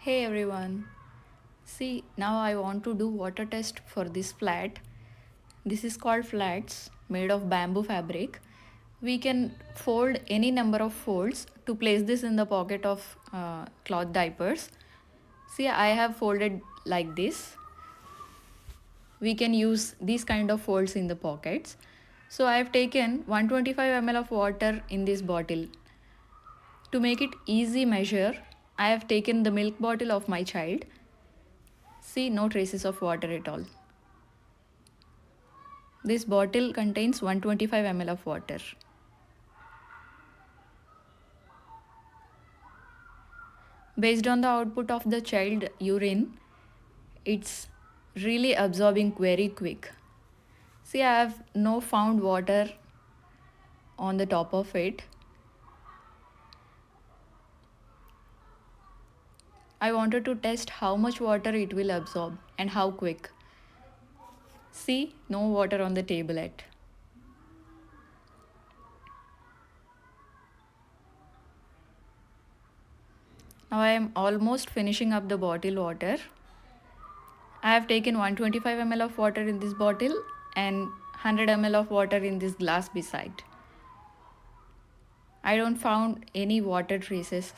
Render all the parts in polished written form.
Hey everyone. See, now I want to do water test for this flat. This is called flats made of bamboo fabric. We can fold any number of folds to place this in the pocket of cloth diapers. See, I have folded like this. We can use these kind of folds in the pockets. So I have taken 125 ml of water in this bottle. To make it easy measure, I have taken the milk bottle of my child. See, no traces of water at all. This bottle contains 125 ml of water. Based on the output of the child urine, it's really absorbing very quick. See, I have no found water on the top of it. I wanted to test how much water it will absorb and how quick. See, no water on the table yet. Now I am almost finishing up the bottle water. I have taken 125 ml of water in this bottle and 100 ml of water in this glass beside. I don't found any water traces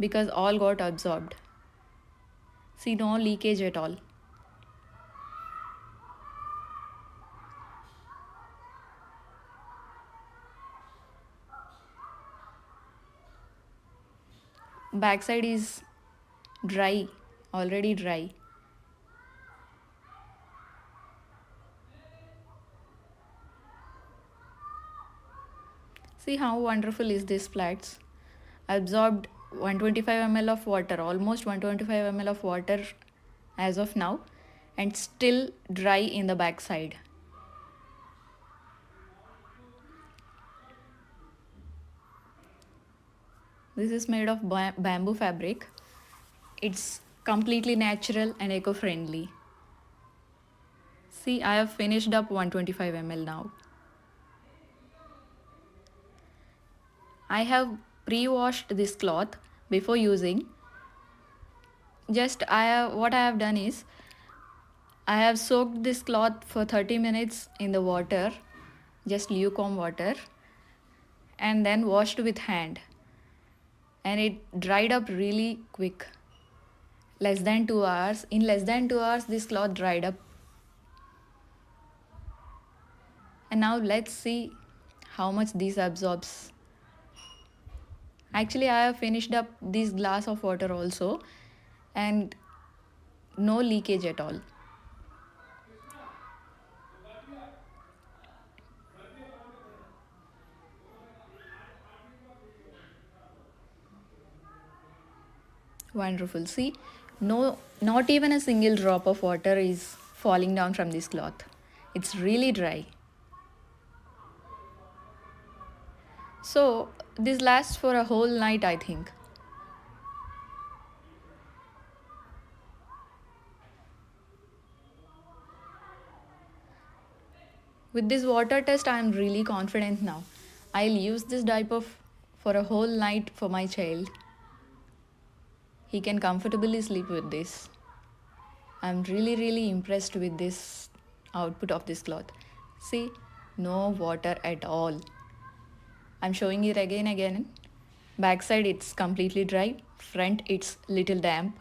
because all got absorbed. See, no leakage at all. Backside is dry, already dry. See how wonderful is this flats. Absorbed 125 ml of water, almost 125 ml of water as of now, and still dry in the backside. This is made of bamboo fabric. It's completely natural and eco-friendly. See, I have finished up 125 ml now. I have pre-washed this cloth before using. What I have done is I have soaked this cloth for 30 minutes in the water, just lukewarm water, and then washed with hand. And it dried up really quick. Less than 2 hours. In less than 2 hours, this cloth dried up. And now let's see how much this absorbs. Actually, I have finished up this glass of water also, and no leakage at all. Wonderful. See, not even a single drop of water is falling down from this cloth. It's really dry. So this lasts for a whole night, I think. With this water test, I am really confident now. I'll use this diaper for a whole night for my child. He can comfortably sleep with this. I'm really impressed with this output of this cloth. See, no water at all. I'm showing it again. Backside it's completely dry. Front it's little damp.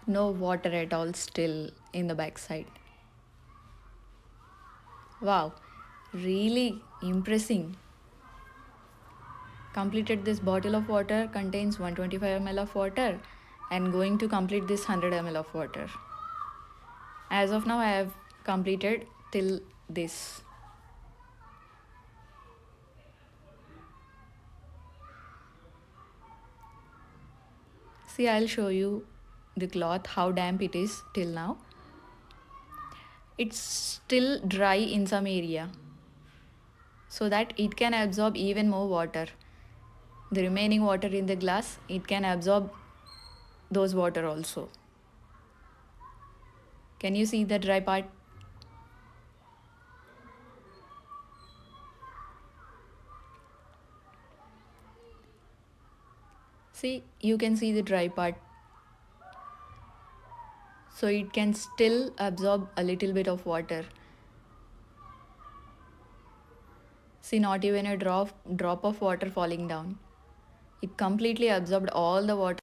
No water at all still in the backside. Wow, really impressing. Completed this bottle of water contains 125 ml of water and going to complete this 100 ml of water. As of now, I have completed till this. See, I'll show you the cloth, how damp it is till now. It's still dry in some area. so that it can absorb even more water. The remaining water in the glass, it can absorb those water also. Can you see the dry part? See, you can see the dry part. So it can still absorb a little bit of water. See, not even a drop of water falling down. It completely absorbed all the water